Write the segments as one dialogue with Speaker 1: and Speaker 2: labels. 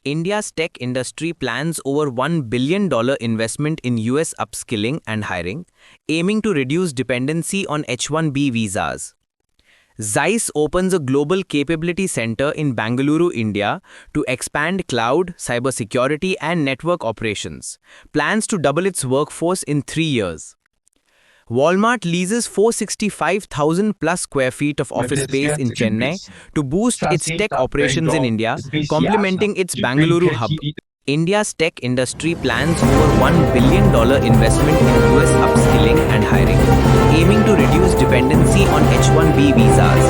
Speaker 1: India's tech industry plans over $1 billion investment in US upskilling and hiring, aiming to reduce dependency on H-1B visas. Zeiss opens a global capability center in Bangalore, India, to expand cloud, cybersecurity, and network operations. Plans to double its workforce in 3 years. Walmart leases 465,000 plus square feet of office space in Chennai to boost its tech operations in India, complementing its Bangalore hub. India's tech industry plans over $1 billion investment in US upskilling and hiring, aiming to reduce dependency on H-1B visas.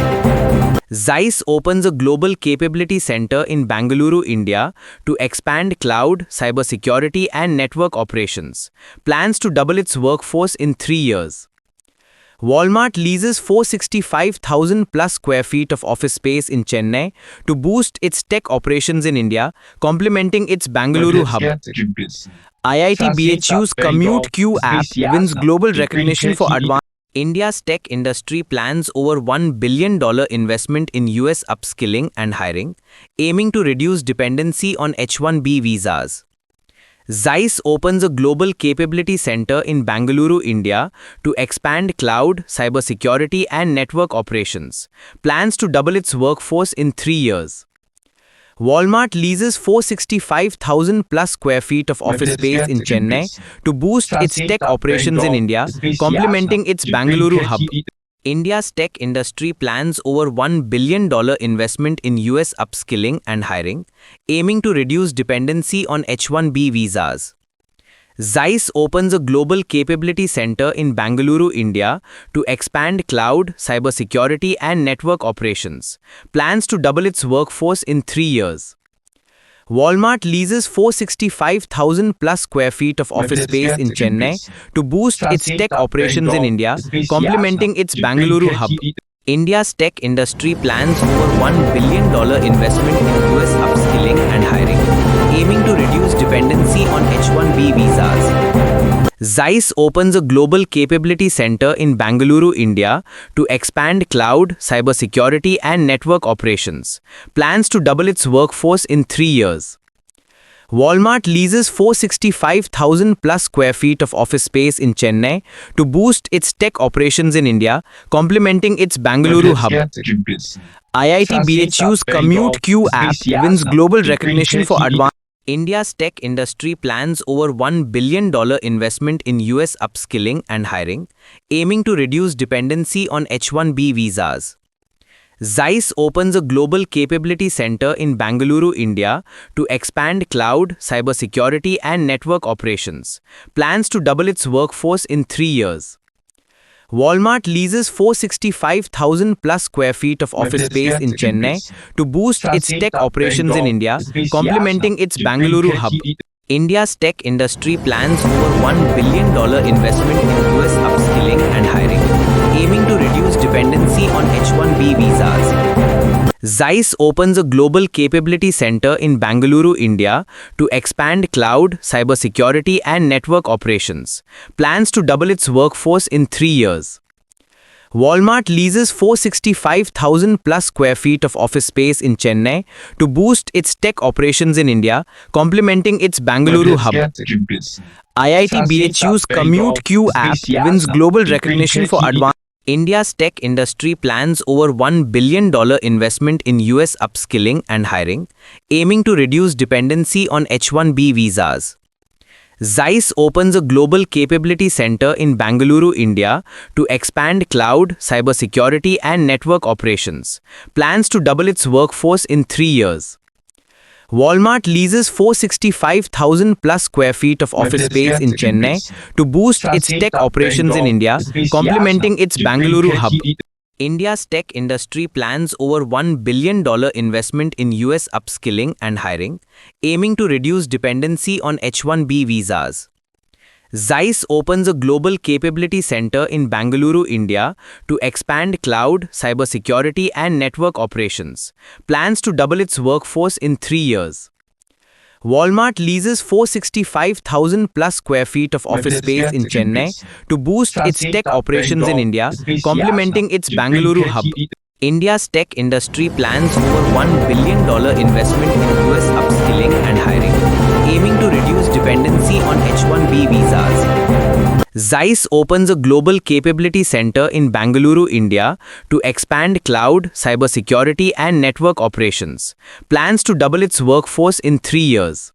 Speaker 1: Zeiss opens a global capability center in Bangalore, India, to expand cloud, cybersecurity, and network operations. Plans to double its workforce in 3 years. Walmart leases 465,000 plus square feet of office space in Chennai to boost its tech operations in India, complementing its Bangalore hub. IIT BHU's Commute Q app wins global recognition for advanced. India's tech industry plans over $1 billion investment in US upskilling and hiring, aiming to reduce dependency on H-1B visas. Zeiss opens a global capability center in Bangalore, India, to expand cloud, cybersecurity, and network operations. Plans to double its workforce in 3 years. Walmart leases 465,000 plus square feet of office space in Chennai to boost its tech operations in India, complementing its Bangalore hub. India's tech industry plans over $1 billion investment in US upskilling and hiring, aiming to reduce dependency on H-1B visas. Zeiss opens a global capability center in Bangalore, India, to expand cloud, cybersecurity, and network operations. Plans to double its workforce in 3 years. Walmart leases 465,000 plus square feet of office space in Chennai to boost its tech operations in India, complementing its Bangalore hub. India's tech industry plans over $1 billion investment in US upskilling and hiring, aiming to reduce dependency on H-1B visas. Zeiss opens a global capability center in Bangalore, India, to expand cloud, cybersecurity, and network operations. Plans to double its workforce in 3 years. Walmart leases 465,000 plus square feet of office space in Chennai to boost its tech operations in India, complementing its Bangalore hub. IIT BHU's Commute Q app wins global recognition for advanced. India's tech industry plans over $1 billion investment in US upskilling and hiring, aiming to reduce dependency on H-1B visas. Zeiss opens a global capability center in Bangalore, India, to expand cloud, cybersecurity, and network operations. Plans to double its workforce in 3 years. Walmart leases 465,000 plus square feet of office space in Chennai to boost its tech operations in India, complementing its Bangalore hub. India's tech industry plans over $1 billion investment in US upskilling and hiring, aiming to reduce dependency on H-1B visas. Zeiss opens a global capability center in Bangalore, India, to expand cloud, cybersecurity, and network operations. Plans to double its workforce in 3 years. Walmart leases 465,000 plus square feet of office space in Chennai to boost its tech operations in India, complementing its Bangalore hub. IIT BHU's Commute Q app wins global recognition for advanced. India's tech industry plans over $1 billion investment in US upskilling and hiring, aiming to reduce dependency on H-1B visas. Zeiss opens a global capability center in Bangalore, India, to expand cloud, cybersecurity, and network operations. Plans to double its workforce in 3 years. Walmart leases 465,000 plus square feet of office space in Chennai to boost its tech operations in India, complementing its Bangalore hub. India's tech industry plans over $1 billion investment in US upskilling and hiring, aiming to reduce dependency on H-1B visas. Zeiss opens a global capability center in Bangalore, India, to expand cloud, cybersecurity, and network operations. Plans to double its workforce in 3 years. Walmart leases 465,000 plus square feet of office space in Chennai to boost its tech operations in India, complementing its Bangalore hub. India's tech industry plans over $1 billion investment in US upskilling and hiring, aiming to reduce dependency on H-1B visas. Zeiss opens a global capability center in Bangalore, India, to expand cloud, cybersecurity, and network operations. Plans to double its workforce in 3 years.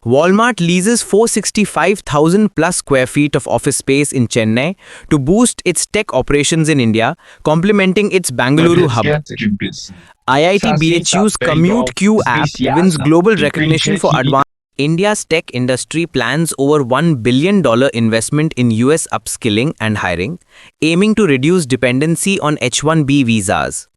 Speaker 1: Walmart leases 465,000 plus square feet of office space in Chennai to boost its tech operations in India, complementing its Bangalore hub. IIT BHU's Commute Q app wins global recognition for advanced. India's tech industry plans over $1 billion investment in US upskilling and hiring, aiming to reduce dependency on H-1B visas.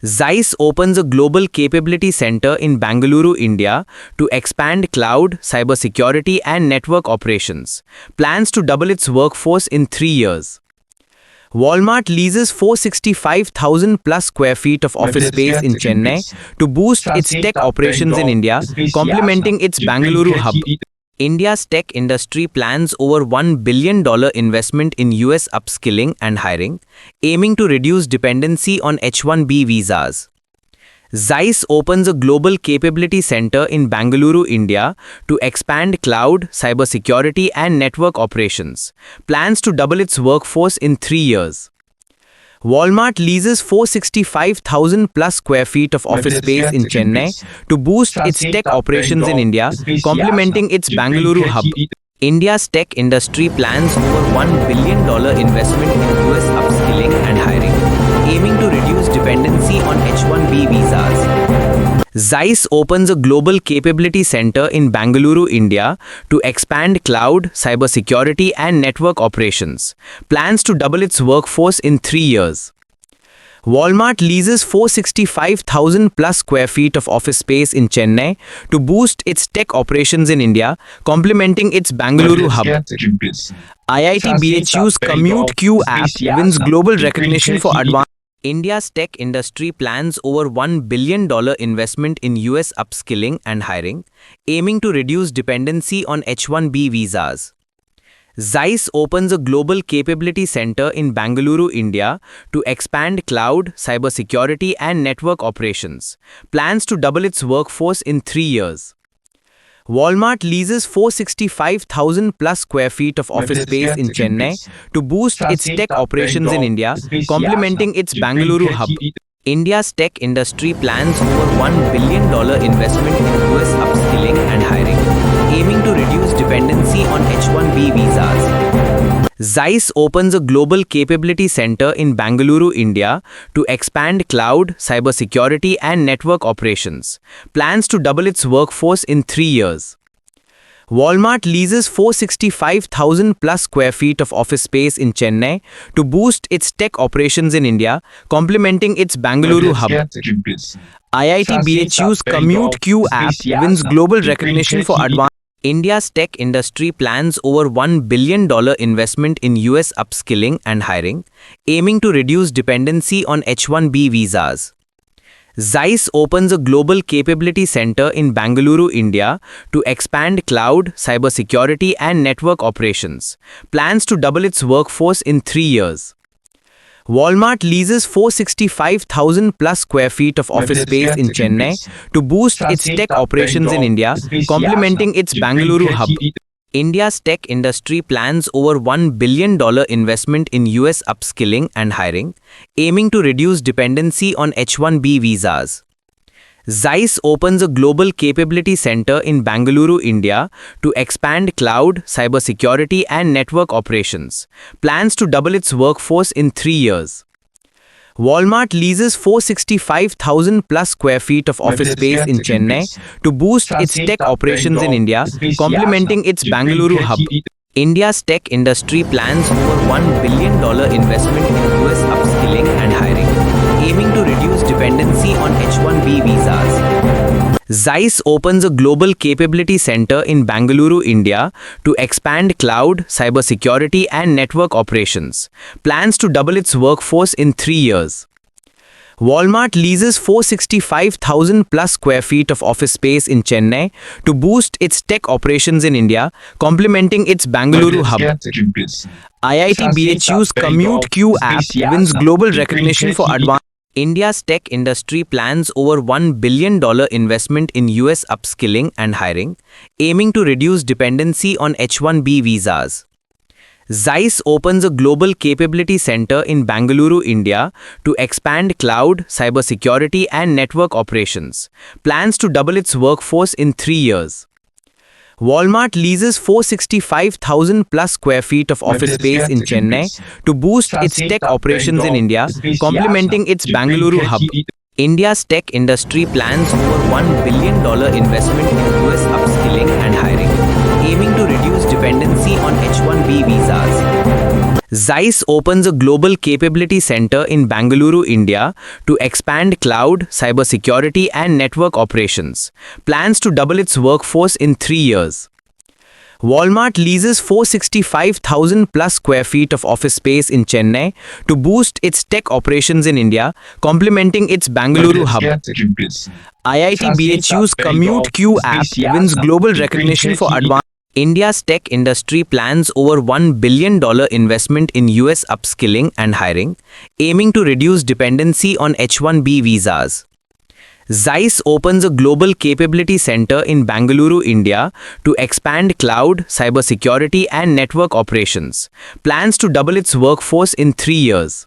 Speaker 1: Zeiss opens a global capability center in Bangalore, India, to expand cloud, cybersecurity, and network operations. Plans to double its workforce in 3 years. Walmart leases 465,000 plus square feet of office space in Chennai to boost its tech operations in India, complementing its Bangalore hub. India's tech industry plans over $1 billion investment in US upskilling and hiring, aiming to reduce dependency on H-1B visas. Zeiss opens a global capability center in Bangalore, India, to expand cloud, cybersecurity, and network operations. Plans to double its workforce in 3 years. Walmart leases 465,000 plus square feet of office space in Chennai to boost its tech operations in India, complementing its Bangalore hub. India's tech industry plans over $1 billion investment in US upskilling and hiring, aiming to reduce dependency on H-1B visas. Zeiss opens a global capability center in Bangalore, India, to expand cloud, cybersecurity, and network operations. Plans to double its workforce in 3 years. Walmart leases 465,000 plus square feet of office space in Chennai to boost its tech operations in India, complementing its Bangalore hub. IIT BHU's Commute Q app wins global recognition for advanced. India's tech industry plans over $1 billion investment in US upskilling and hiring, aiming to reduce dependency on H-1B visas. Zeiss opens a global capability center in Bangalore, India, to expand cloud, cybersecurity, and network operations. Plans to double its workforce in 3 years. Walmart leases 465,000 plus square feet of office space in Chennai to boost its tech operations in India, complementing its Bangalore hub. India's tech industry plans over $1 billion investment in US upskilling and hiring, aiming to reduce dependency on H-1B visas. Zeiss opens a global capability center in Bangalore, India, to expand cloud, cybersecurity, and network operations. Plans to double its workforce in 3 years. Walmart leases 465,000 plus square feet of office space in Chennai to boost its tech operations in India, complementing its Bangalore hub. IIT BHU's Commute Q app wins global recognition for advanced. India's tech industry plans over $1 billion investment in US upskilling and hiring, aiming to reduce dependency on H-1B visas. Zeiss opens a global capability center in Bangalore, India, to expand cloud, cybersecurity, and network operations. Plans to double its workforce in 3 years. Walmart leases 465,000 plus square feet of office space in Chennai to boost its tech operations in India, complementing its Bangalore hub. India's tech industry plans over $1 billion investment in US upskilling and hiring, aiming to reduce dependency on H-1B visas. Zeiss opens a global capability center in Bangalore, India, to expand cloud, cybersecurity, and network operations. Plans to double its workforce in 3 years. Walmart leases 465,000 plus square feet of office space in Chennai to boost its tech operations in India, complementing its Bangalore hub. India's tech industry plans over $1 billion investment in US upskilling and hiring, aiming to reduce dependency on H-1B visas. Zeiss opens a global capability center in Bangalore, India, to expand cloud, cybersecurity, and network operations. Plans to double its workforce in 3 years. Walmart leases 465,000 plus square feet of office space in Chennai to boost its tech operations in India, complementing its Bangalore hub. IIT BHU's Commute Q app wins global recognition for advanced. India's tech industry plans over $1 billion investment in US upskilling and hiring, aiming to reduce dependency on H-1B visas. Zeiss opens a global capability center in Bangalore, India, to expand cloud, cybersecurity, and network operations. Plans to double its workforce in 3 years. Walmart leases 465,000 plus square feet of office space in Chennai to boost its tech operations in India, complementing its Bangalore hub. India's tech industry plans over $1 billion investment in US upskilling and hiring, aiming to reduce dependency on H-1B visas. Zeiss opens a global capability center in Bangalore, India, to expand cloud, cybersecurity, and network operations. Plans to double its workforce in 3 years. Walmart leases 465,000 plus square feet of office space in Chennai to boost its tech operations in India, complementing its Bangalore hub. IIT BHU's Commute Q app wins global recognition for advanced. India's tech industry plans over $1 billion investment in US upskilling and hiring, aiming to reduce dependency on H-1B visas. Zeiss opens a global capability center in Bangalore, India, to expand cloud, cybersecurity, and network operations. Plans to double its workforce in 3 years.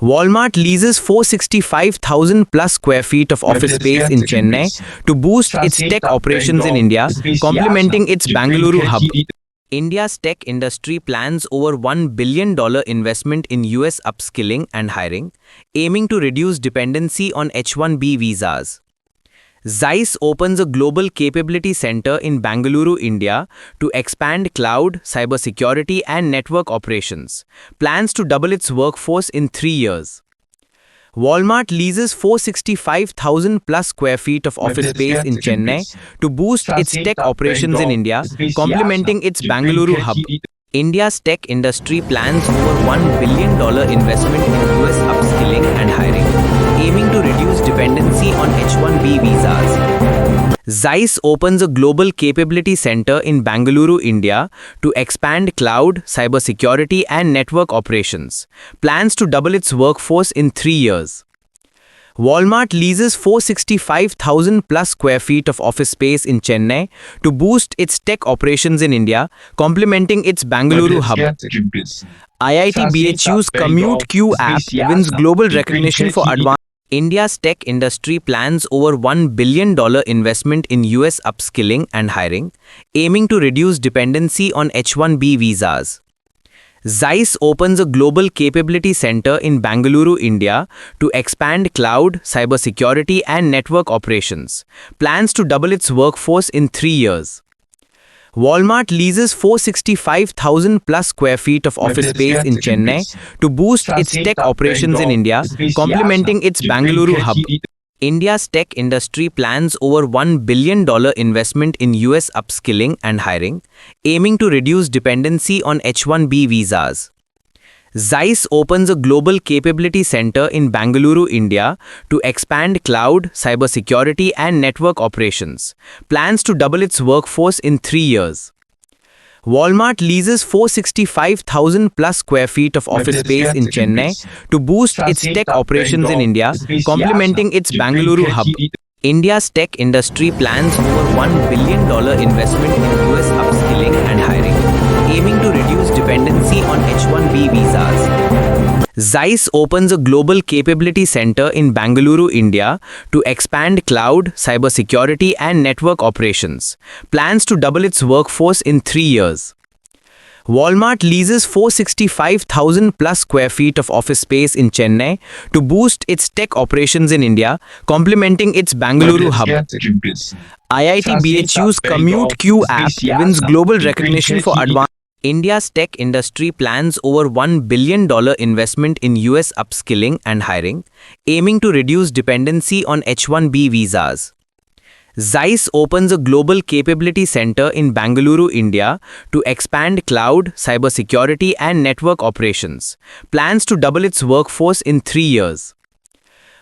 Speaker 1: Walmart leases 465,000 plus square feet of office space in Chennai to boost its tech operations in India, complementing its Bangalore hub. India's tech industry plans over $1 billion investment in US upskilling and hiring, aiming to reduce dependency on H-1B visas. Zeiss opens a global capability center in Bangalore, India, to expand cloud, cybersecurity, and network operations. Plans to double its workforce in 3 years. Walmart leases 465,000 plus square feet of office space in Chennai to boost its tech operations in India, complementing its Bangalore hub. India's tech industry plans over $1 billion investment in US upskilling and hiring, aiming to reduce dependency on H-1B visas. Zeiss opens a global capability center in Bangalore, India, to expand cloud, cybersecurity, and network operations. Plans to double its workforce in 3 years. Walmart leases 465,000 plus square feet of office space in Chennai to boost its tech operations in India, complementing its Bangalore hub. IIT BHU's Commute Q app wins global recognition for advanced. India's tech industry plans over $1 billion investment in US upskilling and hiring, aiming to reduce dependency on H-1B visas. Zeiss opens a global capability center in Bangalore, India, to expand cloud, cybersecurity, and network operations. Plans to double its workforce in 3 years. Walmart leases 465,000 plus square feet of office space in Chennai to boost its tech operations in India, complementing its Bangalore hub. India's tech industry plans over $1 billion investment in US upskilling and hiring, aiming to reduce dependency on H-1B visas. Zeiss opens a global capability center in Bangalore, India, to expand cloud, cybersecurity, and network operations. Plans to double its workforce in 3 years. Walmart leases 465,000 plus square feet of office space in Chennai to boost its tech operations in India, complementing its Bangalore hub. India's tech industry plans over $1 billion investment in US upskilling and hiring, aiming to reduce dependency on H-1B visas. Zeiss opens a global capability center in Bangalore, India, to expand cloud, cybersecurity, and network operations. Plans to double its workforce in 3 years. Walmart leases 465,000 plus square feet of office space in Chennai to boost its tech operations in India, complementing its Bangalore hub. IIT BHU's Commute Q app wins global recognition for advanced. India's tech industry plans over $1 billion investment in US upskilling and hiring, aiming to reduce dependency on H-1B visas. Zeiss opens a global capability center in Bangalore, India, to expand cloud, cybersecurity, and network operations. Plans to double its workforce in 3 years.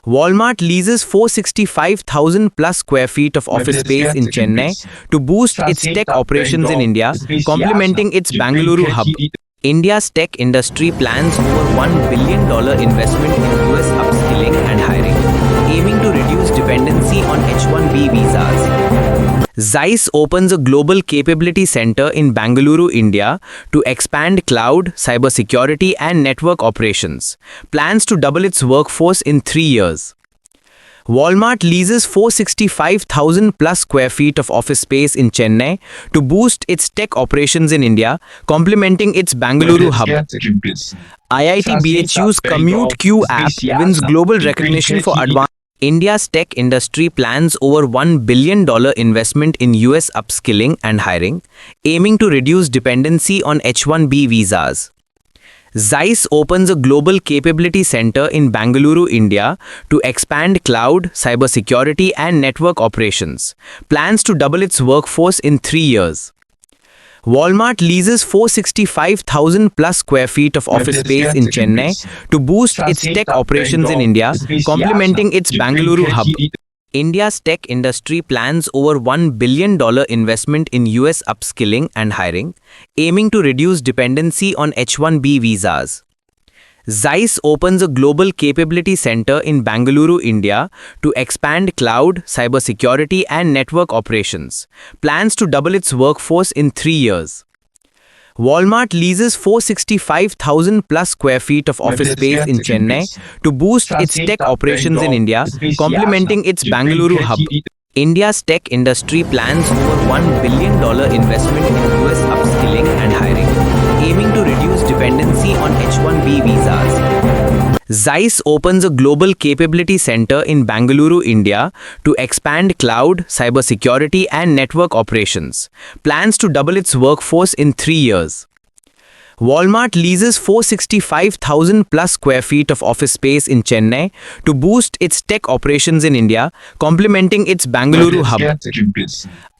Speaker 1: Walmart leases 465,000 plus square feet of office space in Chennai to boost its tech operations in India, complementing its Bangalore hub. India's tech industry plans over $1 billion investment in US upskilling and reduce dependency on H-1B visas. Zeiss opens a global capability center in Bangalore, India to expand cloud, cybersecurity and network operations. Plans to double its workforce in 3 years. Walmart leases 465,000 plus square feet of office space in Chennai to boost its tech operations in India, complementing its Bangalore hub. IIT BHU's Commute Q app wins global recognition for advanced. India's tech industry plans over $1 billion investment in US upskilling and hiring, aiming to reduce dependency on H-1B visas. Zeiss opens a global capability center in Bangalore, India to expand cloud, cybersecurity and network operations. Plans to double its workforce in 3 years. Walmart leases 465,000 plus square feet of office space in Chennai to boost its tech operations in India, complementing its Bangalore hub. India's tech industry plans over $1 billion investment in US upskilling and hiring, aiming to reduce dependency on H-1B visas. Zeiss opens a global capability center in Bangalore, India to expand cloud, cybersecurity and network operations. Plans to double its workforce in 3 years. Walmart leases 465,000 plus square feet of office space in Chennai to boost its tech operations in India, complementing its Bangalore hub. India's tech industry plans over $1 billion investment in US upskilling and hiring, aiming to reduce dependency on H-1B visas. Zeiss opens a global capability center in Bangalore, India to expand cloud, cybersecurity and network operations. Plans to double its workforce in 3 years. Walmart leases 465,000 plus square feet of office space in Chennai to boost its tech operations in India, complementing its Bangalore hub.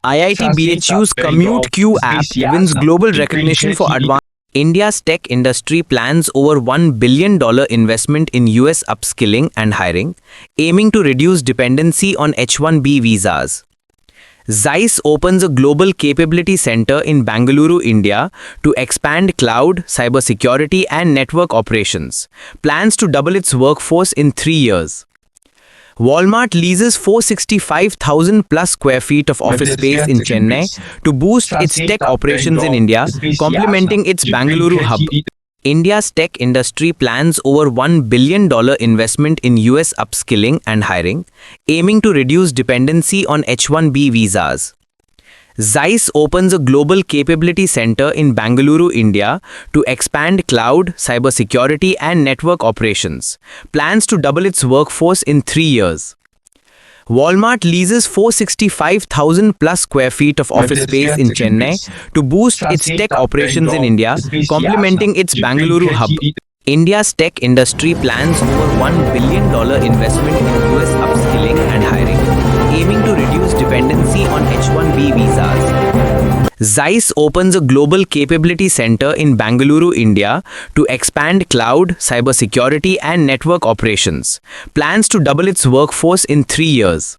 Speaker 1: IIT BHU's Commute Q app wins global recognition for advanced. India's tech industry plans over $1 billion investment in US upskilling and hiring, aiming to reduce dependency on H-1B visas. Zeiss opens a global capability center in Bangalore, India to expand cloud, cybersecurity and network operations. Plans to double its workforce in 3 years. Walmart leases 465,000 plus square feet of office space in Chennai to boost its tech operations in India, complementing its Bangalore hub. India's tech industry plans over $1 billion investment in US upskilling and hiring, aiming to reduce dependency on H-1B visas. Zeiss opens a global capability center in Bangalore, India to expand cloud, cybersecurity and network operations. Plans to double its workforce in 3 years. Walmart leases 465,000 plus square feet of office space in Chennai to boost its tech operations in India, complementing its Bangalore hub. India's tech industry plans over $1 billion investment in US upskilling and hiring, aiming to reduce dependency on H-1B visas. Zeiss opens a global capability center in Bangalore, India to expand cloud, cybersecurity and network operations. Plans to double its workforce in 3 years.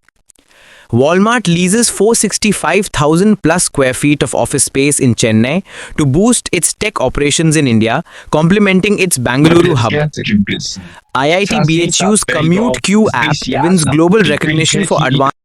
Speaker 1: Walmart leases 465,000 plus square feet of office space in Chennai to boost its tech operations in India, complementing its Bangalore hub. IIT BHU's Commute Q app wins global recognition for advanced